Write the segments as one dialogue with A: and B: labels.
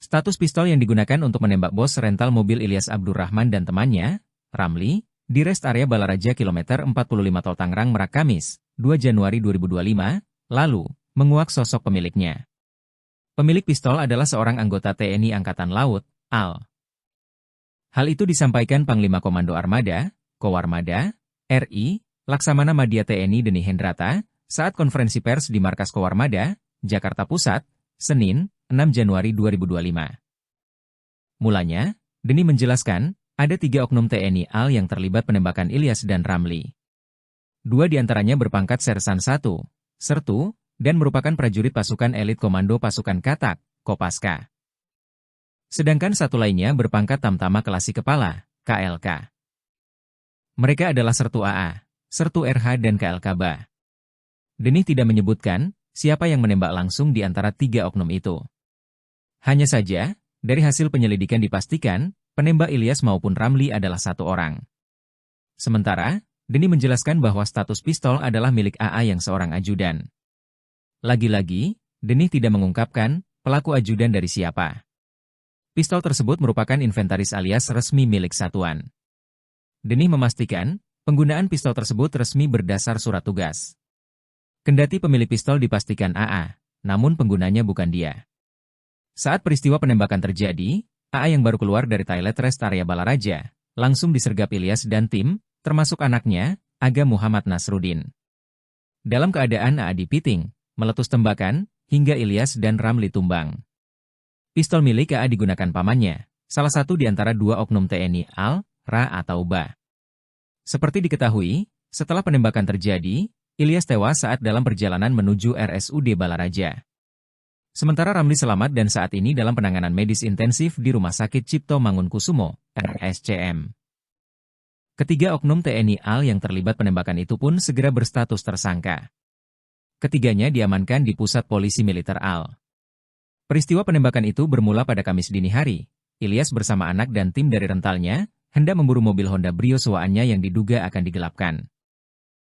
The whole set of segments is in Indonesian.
A: Status pistol yang digunakan untuk menembak bos rental mobil Ilyas Abdurrahman dan temannya, Ramli, di rest area Balaraja kilometer 45 Tol Tangerang Merak Kamis, 2 Januari 2025, lalu, menguak sosok pemiliknya. Pemilik pistol adalah seorang anggota TNI Angkatan Laut, AL. Hal itu disampaikan Panglima Komando Armada, Kowarmada, RI, Laksamana Madya TNI Deni Hendrata, saat konferensi pers di Markas Kowarmada, Jakarta Pusat, Senin, 6 Januari 2025. Mulanya, Deni menjelaskan, ada 3 oknum TNI AL yang terlibat penembakan Ilyas dan Ramli. 2 diantaranya berpangkat Sersan 1, Sertu, dan merupakan prajurit pasukan elit Komando Pasukan Katak, Kopaska. Sedangkan satu lainnya berpangkat Tamtama Kelasi Kepala, KLK. Mereka adalah Sertu AA, Sertu RH dan KLK BA. Deni tidak menyebutkan siapa yang menembak langsung di antara 3 oknum itu. Hanya saja, dari hasil penyelidikan dipastikan, penembak Ilyas maupun Ramli adalah 1 orang. Sementara, Deni menjelaskan bahwa status pistol adalah milik AA yang seorang ajudan. Lagi-lagi, Deni tidak mengungkapkan pelaku ajudan dari siapa. Pistol tersebut merupakan inventaris alias resmi milik satuan. Deni memastikan, penggunaan pistol tersebut resmi berdasar surat tugas. Kendati pemilik pistol dipastikan AA, namun penggunanya bukan dia. Saat peristiwa penembakan terjadi, AA yang baru keluar dari toilet rest area Balaraja, langsung disergap Ilyas dan tim, termasuk anaknya, Aga Muhammad Nasruddin. Dalam keadaan AA dipiting, meletus tembakan, hingga Ilyas dan Ramli tumbang. Pistol milik AA digunakan pamannya, salah satu di antara 2 oknum TNI AL, RA atau BA. Seperti diketahui, setelah penembakan terjadi, Ilyas tewas saat dalam perjalanan menuju RSUD Balaraja. Sementara Ramli selamat dan saat ini dalam penanganan medis intensif di Rumah Sakit Cipto Mangunkusumo, RSCM. Ketiga oknum TNI AL yang terlibat penembakan itu pun segera berstatus tersangka. Ketiganya diamankan di Pusat Polisi Militer AL. Peristiwa penembakan itu bermula pada Kamis dini hari. Ilyas bersama anak dan tim dari rentalnya, hendak memburu mobil Honda Brio sewaannya yang diduga akan digelapkan.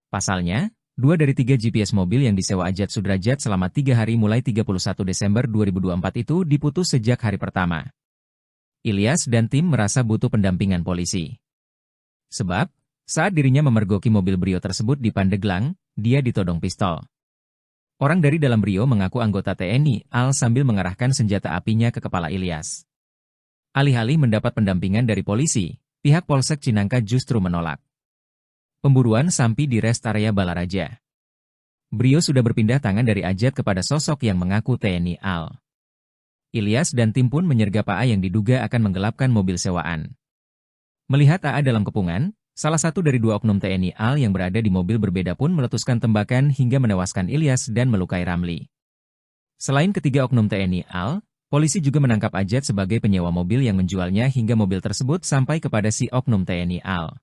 A: Pasalnya, 2 dari 3 GPS mobil yang disewa Ajat Sudrajat selama 3 hari mulai 31 Desember 2024 itu diputus sejak hari pertama. Ilyas dan tim merasa butuh pendampingan polisi. Sebab, saat dirinya memergoki mobil Brio tersebut di Pandeglang, dia ditodong pistol. Orang dari dalam Brio mengaku anggota TNI AL sambil mengarahkan senjata apinya ke kepala Ilyas. Alih-alih mendapat pendampingan dari polisi, pihak Polsek Cinangka justru menolak. Pemburuan sampai di rest area Balaraja. Brio sudah berpindah tangan dari Ajat kepada sosok yang mengaku TNI AL. Ilyas dan tim pun menyergap AA yang diduga akan menggelapkan mobil sewaan. Melihat AA dalam kepungan, salah satu dari 2 oknum TNI AL yang berada di mobil berbeda pun meletuskan tembakan hingga menewaskan Ilyas dan melukai Ramli. Selain ketiga oknum TNI AL, polisi juga menangkap Ajat sebagai penyewa mobil yang menjualnya hingga mobil tersebut sampai kepada si oknum TNI AL.